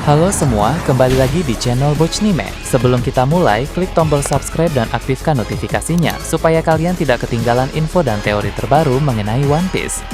Halo semua, kembali lagi di channel Bochnime. Sebelum kita mulai, klik tombol subscribe dan aktifkan notifikasinya supaya kalian tidak ketinggalan info dan teori terbaru mengenai One Piece.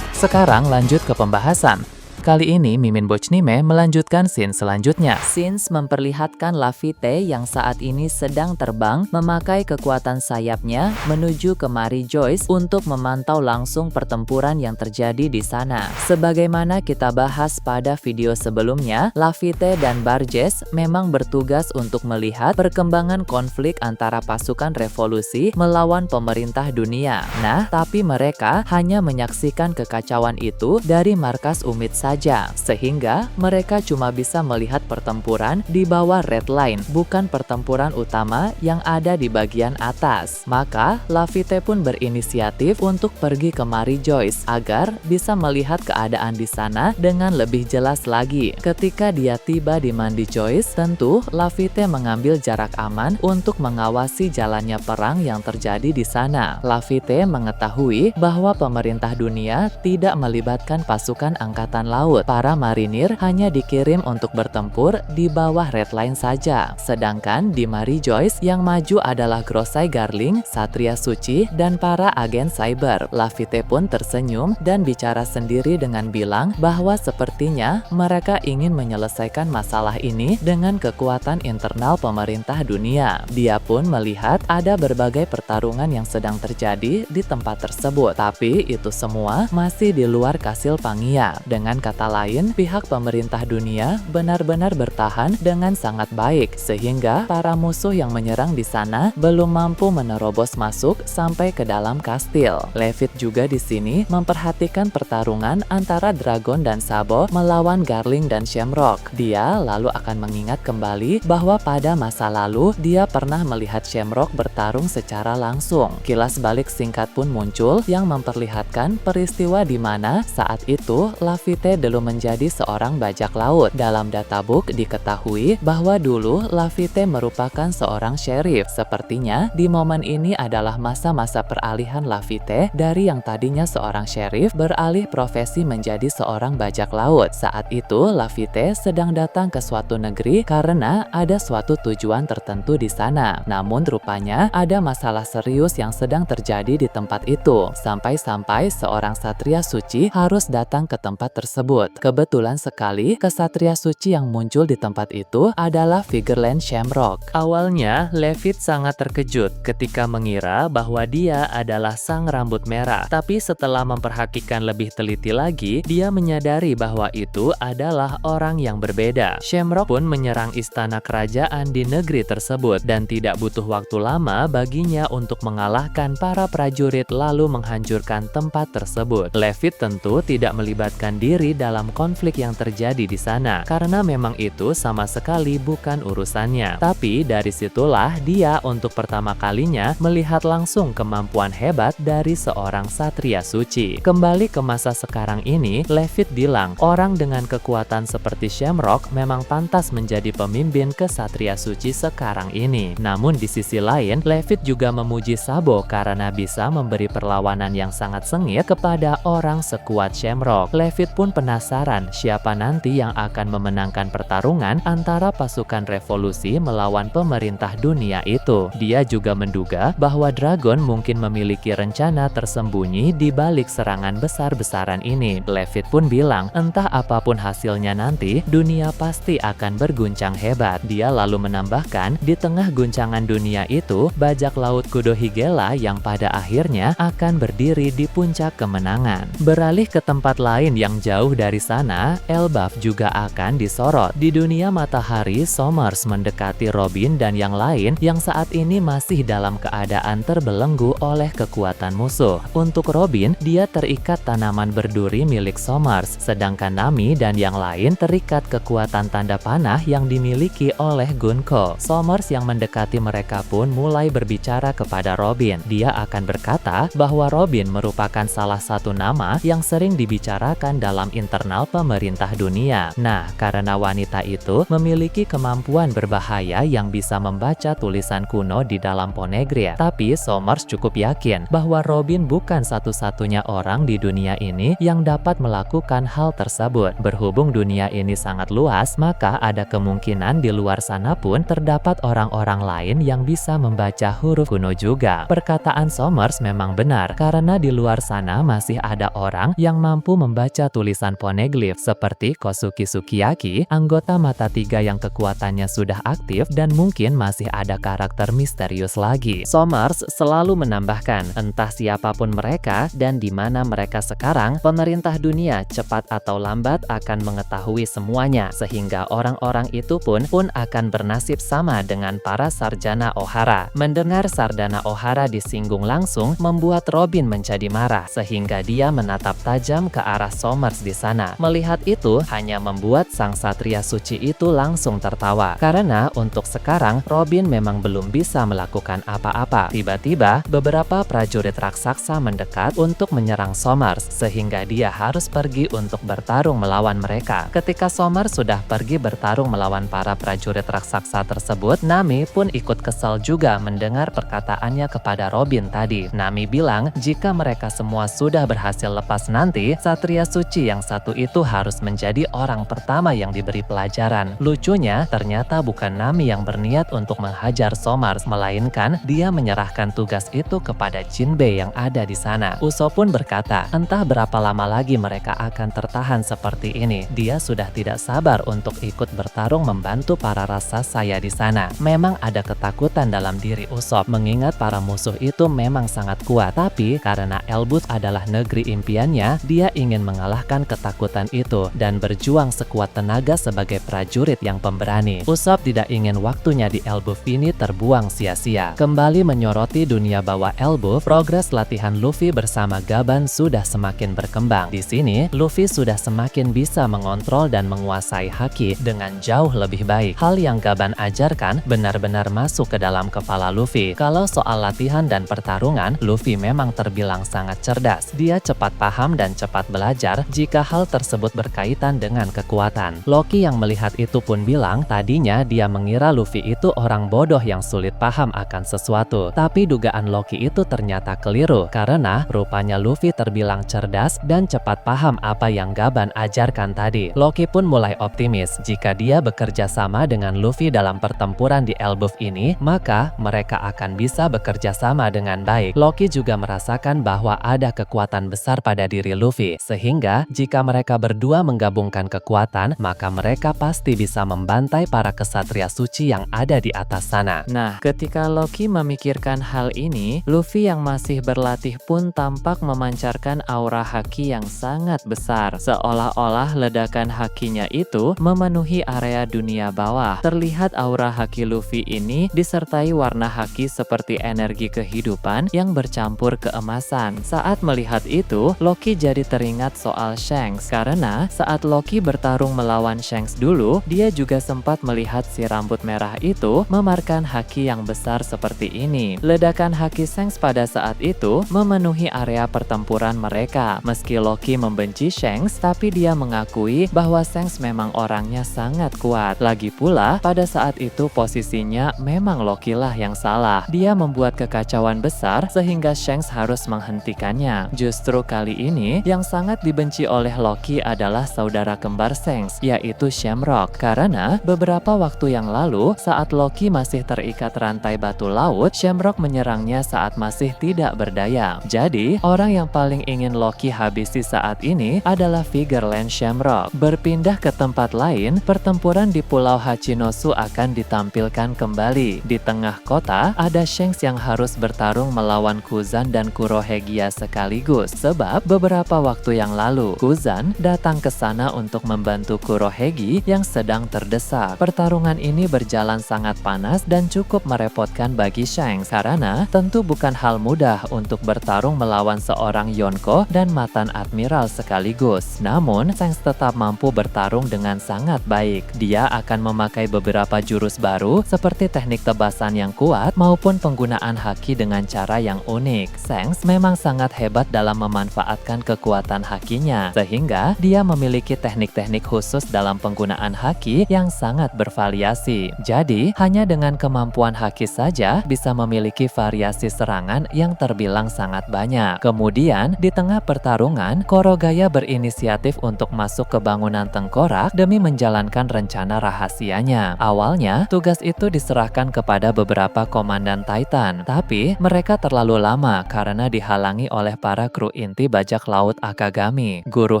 Sekarang lanjut ke pembahasan. Kali ini Mimin Bochnime melanjutkan scene selanjutnya. Scenes memperlihatkan Laffy yang saat ini sedang terbang memakai kekuatan sayapnya menuju ke Mary Joyce untuk memantau langsung pertempuran yang terjadi di sana. Sebagaimana kita bahas pada video sebelumnya, Laffy dan Barges memang bertugas untuk melihat perkembangan konflik antara pasukan revolusi melawan pemerintah dunia. Nah, tapi mereka hanya menyaksikan kekacauan itu dari markas UMIT saja, sehingga mereka cuma bisa melihat pertempuran di bawah red line, bukan pertempuran utama yang ada di bagian atas. Maka Laffy pun berinisiatif untuk pergi ke Mary Joyce agar bisa melihat keadaan di sana dengan lebih jelas lagi. Ketika dia tiba di Mary Joyce, tentu Laffy mengambil jarak aman untuk mengawasi jalannya perang yang terjadi di sana. Laffy mengetahui bahwa pemerintah dunia tidak melibatkan pasukan angkatan laut. Para marinir hanya dikirim untuk bertempur di bawah red line saja. Sedangkan di Mary Joyce yang maju adalah Grosai Garling, Satria Suci, dan para agen cyber. Laffy pun tersenyum dan bicara sendiri dengan bilang bahwa sepertinya mereka ingin menyelesaikan masalah ini dengan kekuatan internal pemerintah dunia. Dia pun melihat ada berbagai pertarungan yang sedang terjadi di tempat tersebut. Tapi itu semua masih di luar Kastil Pangia. Dengan kata lain, pihak pemerintah dunia benar-benar bertahan dengan sangat baik, sehingga para musuh yang menyerang di sana belum mampu menerobos masuk sampai ke dalam kastil. Levitt juga di sini memperhatikan pertarungan antara Dragon dan Sabo melawan Garling dan Shamrock. Dia lalu akan mengingat kembali bahwa pada masa lalu dia pernah melihat Shamrock bertarung secara langsung. Kilas balik singkat pun muncul yang memperlihatkan peristiwa di mana saat itu Laffy dulu menjadi seorang bajak laut. Dalam databook diketahui bahwa dulu Laffy merupakan seorang sheriff. Sepertinya di momen ini adalah masa-masa peralihan Laffy dari yang tadinya seorang sheriff beralih profesi menjadi seorang bajak laut. Saat itu Laffy sedang datang ke suatu negeri karena ada suatu tujuan tertentu di sana. Namun rupanya ada masalah serius yang sedang terjadi di tempat itu. Sampai-sampai seorang Satria Suci harus datang ke tempat tersebut. Kebetulan sekali kesatria suci yang muncul di tempat itu adalah Figureland Shamrock. Awalnya, Levitt sangat terkejut ketika mengira bahwa dia adalah sang rambut merah. Tapi setelah memperhatikan lebih teliti lagi, dia menyadari bahwa itu adalah orang yang berbeda. Shamrock pun menyerang istana kerajaan di negeri tersebut dan tidak butuh waktu lama baginya untuk mengalahkan para prajurit lalu menghancurkan tempat tersebut. Levitt tentu tidak melibatkan diri dalam konflik yang terjadi di sana karena memang itu sama sekali bukan urusannya. Tapi dari situlah dia untuk pertama kalinya melihat langsung kemampuan hebat dari seorang satria suci. Kembali ke masa sekarang ini, Levitt bilang orang dengan kekuatan seperti Shamrock memang pantas menjadi pemimpin kesatria suci sekarang ini. Namun di sisi lain, Levitt juga memuji Sabo karena bisa memberi perlawanan yang sangat sengit kepada orang sekuat Shamrock. Levitt pun penasaran siapa nanti yang akan memenangkan pertarungan antara pasukan revolusi melawan pemerintah dunia itu. Dia juga menduga bahwa Dragon mungkin memiliki rencana tersembunyi di balik serangan besar-besaran ini. Levitt pun bilang entah apapun hasilnya nanti, dunia pasti akan berguncang hebat. Dia lalu menambahkan di tengah guncangan dunia itu, bajak laut Kudo Higela yang pada akhirnya akan berdiri di puncak kemenangan. Beralih ke tempat lain yang jauh dari sana, Elbaf juga akan disorot. Di dunia matahari, Somers mendekati Robin dan yang lain yang saat ini masih dalam keadaan terbelenggu oleh kekuatan musuh. Untuk Robin, dia terikat tanaman berduri milik Somers, sedangkan Nami dan yang lain terikat kekuatan tanda panah yang dimiliki oleh Gunko. Somers yang mendekati mereka pun mulai berbicara kepada Robin. Dia akan berkata bahwa Robin merupakan salah satu nama yang sering dibicarakan dalam internal pemerintah dunia. Nah, karena wanita itu memiliki kemampuan berbahaya yang bisa membaca tulisan kuno di dalam Poneglyph. Tapi Somers cukup yakin bahwa Robin bukan satu-satunya orang di dunia ini yang dapat melakukan hal tersebut. Berhubung dunia ini sangat luas, maka ada kemungkinan di luar sana pun terdapat orang-orang lain yang bisa membaca huruf kuno juga. Perkataan Somers memang benar, karena di luar sana masih ada orang yang mampu membaca tulisan Poneglyph seperti Kosuke Sukiyaki, anggota Mata Tiga yang kekuatannya sudah aktif, dan mungkin masih ada karakter misterius lagi. Somers selalu menambahkan, entah siapapun mereka dan di mana mereka sekarang, pemerintah dunia cepat atau lambat akan mengetahui semuanya, sehingga orang-orang itu pun akan bernasib sama dengan para sarjana Ohara. Mendengar Sardana Ohara disinggung langsung membuat Robin menjadi marah, sehingga dia menatap tajam ke arah Somers di sana. Melihat itu hanya membuat sang satria suci itu langsung tertawa, karena untuk sekarang Robin memang belum bisa melakukan apa-apa. Tiba-tiba beberapa prajurit raksasa mendekat untuk menyerang Somers, sehingga dia harus pergi untuk bertarung melawan mereka. Ketika Somers sudah pergi bertarung melawan para prajurit raksasa tersebut, Nami pun ikut kesal juga mendengar perkataannya kepada Robin tadi. Nami bilang jika mereka semua sudah berhasil lepas nanti, satria suci yang satu itu harus menjadi orang pertama yang diberi pelajaran. Lucunya, ternyata bukan Nami yang berniat untuk menghajar Somers, melainkan dia menyerahkan tugas itu kepada Jinbei yang ada di sana. Usopp pun berkata, entah berapa lama lagi mereka akan tertahan seperti ini. Dia sudah tidak sabar untuk ikut bertarung membantu para raksasa di sana. Memang ada ketakutan dalam diri Usopp mengingat para musuh itu memang sangat kuat, tapi karena Elbaf adalah negeri impiannya, dia ingin mengalahkan ketakutan itu dan berjuang sekuat tenaga sebagai prajurit yang pemberani. Usopp tidak ingin waktunya di Elbaf ini terbuang sia-sia. Kembali menyoroti dunia bawah Elbaf, progres latihan Luffy bersama Gaban sudah semakin berkembang. Di sini, Luffy sudah semakin bisa mengontrol dan menguasai haki dengan jauh lebih baik. Hal yang Gaban ajarkan benar-benar masuk ke dalam kepala Luffy. Kalau soal latihan dan pertarungan, Luffy memang terbilang sangat cerdas. Dia cepat paham dan cepat belajar jika hal tersebut berkaitan dengan kekuatan. Loki yang melihat itu pun bilang tadinya dia mengira Luffy itu orang bodoh yang sulit paham akan sesuatu. Tapi dugaan Loki itu ternyata keliru, karena rupanya Luffy terbilang cerdas dan cepat paham apa yang Gaban ajarkan tadi. Loki pun mulai optimis jika dia bekerja sama dengan Luffy dalam pertempuran di Elbaf ini, maka mereka akan bisa bekerja sama dengan baik. Loki juga merasakan bahwa ada kekuatan besar pada diri Luffy, sehingga jika mereka berdua menggabungkan kekuatan, maka mereka pasti bisa membantai para kesatria suci yang ada di atas sana. Nah, ketika Loki memikirkan hal ini, Luffy yang masih berlatih pun tampak memancarkan aura haki yang sangat besar, seolah-olah ledakan hakinya itu memenuhi area dunia bawah. Terlihat aura haki Luffy ini disertai warna haki seperti energi kehidupan yang bercampur keemasan. Saat melihat itu, Loki jadi teringat soal Shanks, karena saat Loki bertarung melawan Shanks dulu, dia juga sempat melihat si rambut merah itu memarkan haki yang besar seperti ini. Ledakan haki Shanks pada saat itu memenuhi area pertempuran mereka. Meski Loki membenci Shanks, tapi dia mengakui bahwa Shanks memang orangnya sangat kuat. Lagi pula, pada saat itu posisinya memang Loki lah yang salah. Dia membuat kekacauan besar sehingga Shanks harus menghentikannya. Justru kali ini yang sangat dibenci oleh Loki adalah saudara kembar Shanks, yaitu Shamrock. Karena beberapa waktu yang lalu saat Loki masih terikat rantai batu laut, Shamrock menyerangnya saat masih tidak berdaya. Jadi, orang yang paling ingin Loki habisi saat ini adalah Figureland Shamrock. Berpindah ke tempat lain, pertempuran di Pulau Hachinosu akan ditampilkan kembali. Di tengah kota, ada Shanks yang harus bertarung melawan Kuzan dan Kurohegia sekaligus. Sebab beberapa waktu yang lalu, Kuzan datang ke sana untuk membantu Kurohegi yang sedang terdesak. Pertarungan ini berjalan sangat panas dan cukup merepotkan bagi Shanks, karena tentu bukan hal mudah untuk bertarung melawan seorang Yonko dan mantan admiral sekaligus. Namun, Shanks tetap mampu bertarung dengan sangat baik. Dia akan memakai beberapa jurus baru seperti teknik tebasan yang kuat maupun penggunaan haki dengan cara yang unik. Shanks memang sangat hebat dalam memanfaatkan kekuatan hakinya, sehingga dia memiliki teknik-teknik khusus dalam penggunaan haki yang sangat bervariasi. Jadi, hanya dengan kemampuan haki saja bisa memiliki variasi serangan yang terbilang sangat banyak. Kemudian, di tengah pertarungan, Kurogaya berinisiatif untuk masuk ke bangunan tengkorak demi menjalankan rencana rahasianya. Awalnya, tugas itu diserahkan kepada beberapa komandan Titan, tapi mereka terlalu lama karena dihalangi oleh para kru inti bajak laut Akagami. Guru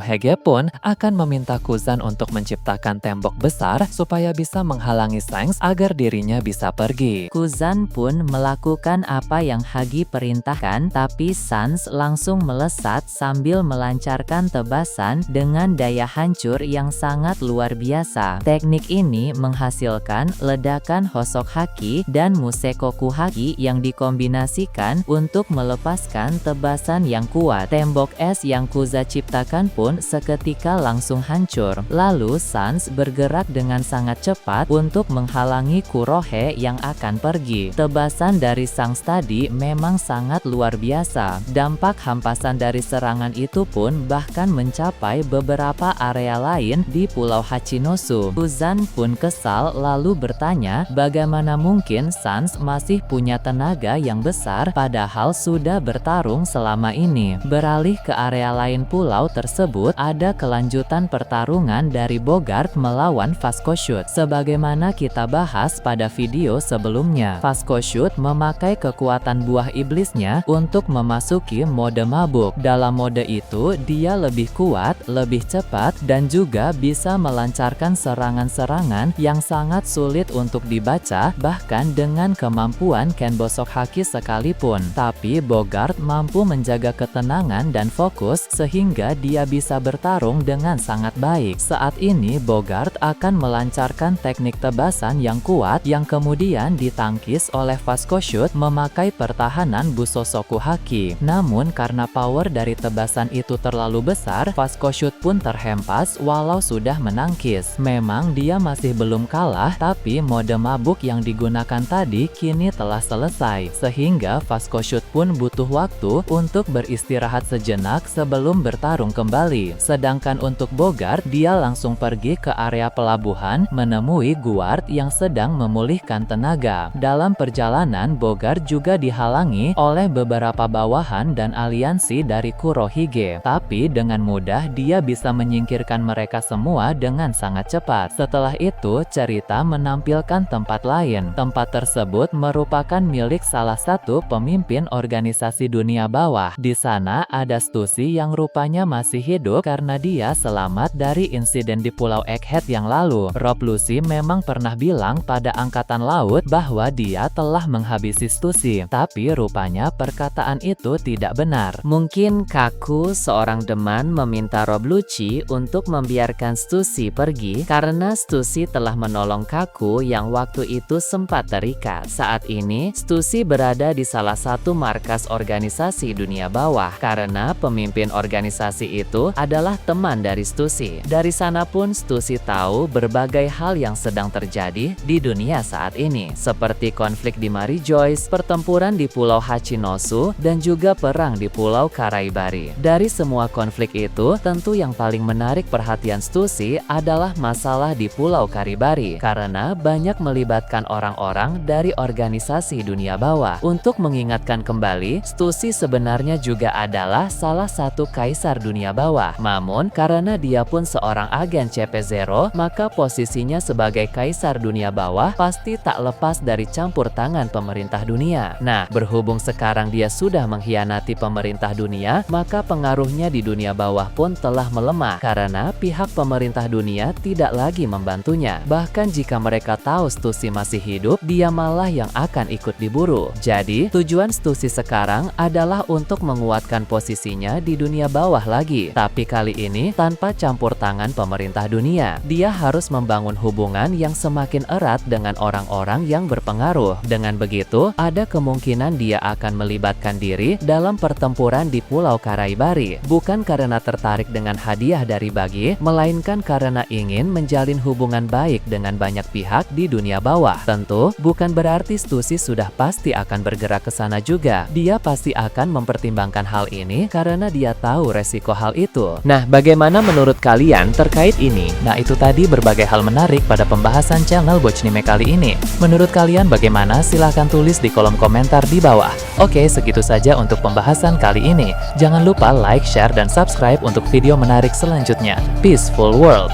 Hege pun akan meminta Kuzan untuk menciptakan tembok besar supaya bisa menghalangi Shanks agar dirinya bisa pergi. Kuzan pun melakukan apa yang Hagi perintahkan, tapi Sans langsung melesat sambil melancarkan tebasan dengan daya hancur yang sangat luar biasa. Teknik ini menghasilkan ledakan Hosok Haki dan Musekoku Haki yang dikombinasikan untuk melepaskan tebasan yang kuat. Tembok es yang Kuza ciptakan pun seketika langsung hancur. Lalu Sans bergerak dengan sangat cepat untuk menghalangi Kurohe yang akan pergi. Tebasan dari Shanks tadi memang sangat luar biasa. Dampak hampasan dari serangan itu pun bahkan mencapai beberapa area lain di Pulau Hachinosu. Kuzan pun kesal lalu bertanya bagaimana mungkin Sans masih punya tenaga yang besar padahal sudah bertarung selama ini. Beralih ke area lain pulau tersebut, ada kelanjutan pertarungan dari Bogart melawan Vasco Shoot. Sebagaimana kita bahas pada video sebelumnya, Vasco Shoot memakai kekuatan buah iblisnya untuk memasuki mode mabuk. Dalam mode itu, dia lebih kuat, lebih cepat, dan juga bisa melancarkan serangan-serangan yang sangat sulit untuk dibaca, bahkan dengan kemampuan Kenbosok Haki sekalipun. Tapi Bogart mampu menjaga ketenangan dan fokus sehingga dia bisa bertarung dengan sangat baik. Saat ini Bogart akan melancarkan teknik tebasan yang kuat yang kemudian ditangkis oleh Vasco Shoot memakai pertahanan Busosoku Haki. Namun karena power dari tebasan itu terlalu besar, Vasco Shoot pun terhempas walau sudah menangkis. Memang dia masih belum kalah, tapi mode mabuk yang digunakan tadi kini telah selesai, sehingga Vasco Shoot pun butuh waktu untuk beristirahat sejenak sebelum bertarung kembali. Sedangkan untuk Bogart, dia langsung pergi ke area pelabuhan menemui Guard yang sedang memulihkan tenaga. Dalam perjalanan, Bogart juga dihalangi oleh beberapa bawahan dan aliansi dari Kurohige, tapi dengan mudah dia bisa menyingkirkan mereka semua dengan sangat cepat. Setelah itu, cerita menampilkan tempat lain. Tempat tersebut merupakan milik salah satu pemimpin organisasi dunia bawah. Di sana ada Stussy yang rupanya masih hidup karena dia selamat dari insiden di Pulau Egghead yang lalu. Rob Lucy memang pernah bilang pada Angkatan Laut bahwa dia telah menghabisi Stussy, tapi rupanya perkataan itu tidak benar. Mungkin Kaku, seorang deman, meminta Rob Lucci untuk membiarkan Stussy pergi karena Stussy telah menolong Kaku yang waktu itu sempat terikat. Saat ini, Stussy berada di salah satu markas organisasi dunia bawah karena pemimpin organisasi itu adalah teman dari Stussy. Dari sana pun Stussy tahu berbagai hal yang sedang terjadi di dunia saat ini, seperti konflik di Mary Joyce, pertempuran di Pulau Hachinosu, dan juga perang di Pulau Karaibari. Dari semua konflik itu, tentu yang paling menarik perhatian Stussy adalah masalah di Pulau Karibari, karena banyak melibatkan orang-orang dari organisasi dunia bawah. Untuk mengingatkan kembali, Stussy sebenarnya juga adalah salah satu kaisar dunia bawah. Namun, karena dia pun seorang agen CP0, maka posisinya sebagai kaisar dunia bawah pasti tak lepas dari campur tangan pemerintah dunia. Nah, berhubung sekarang dia sudah mengkhianati pemerintah dunia, maka pengaruhnya di dunia bawah pun telah melemah karena pihak pemerintah dunia tidak lagi membantunya. Bahkan jika mereka tahu Stussy masih hidup, dia malah yang akan ikut diburu. Jadi, tujuan Stussy sekarang adalah untuk menguatkan posisinya di dunia bawah lagi. Tapi kali ini tanpa campur tangan pemerintah dunia. Dia harus membangun hubungan yang semakin erat dengan orang-orang yang berpengaruh. Dengan begitu, ada kemungkinan dia akan melibatkan diri dalam pertempuran di Pulau Karaibari. Bukan karena tertarik dengan hadiah dari Bagi, melainkan karena ingin menjalin hubungan baik dengan banyak pihak di dunia bawah. Tentu, bukan berarti Stussy sudah pasti akan bergerak ke sana juga. Dia pasti akan mempertimbangkan hal ini karena dia tahu resiko hal itu. itu. Nah, bagaimana menurut kalian terkait ini? Nah, itu tadi berbagai hal menarik pada pembahasan channel Bochnime kali ini. Menurut kalian bagaimana? Silahkan tulis di kolom komentar di bawah. Oke, segitu saja untuk pembahasan kali ini. Jangan lupa like, share, dan subscribe untuk video menarik selanjutnya. Peaceful World!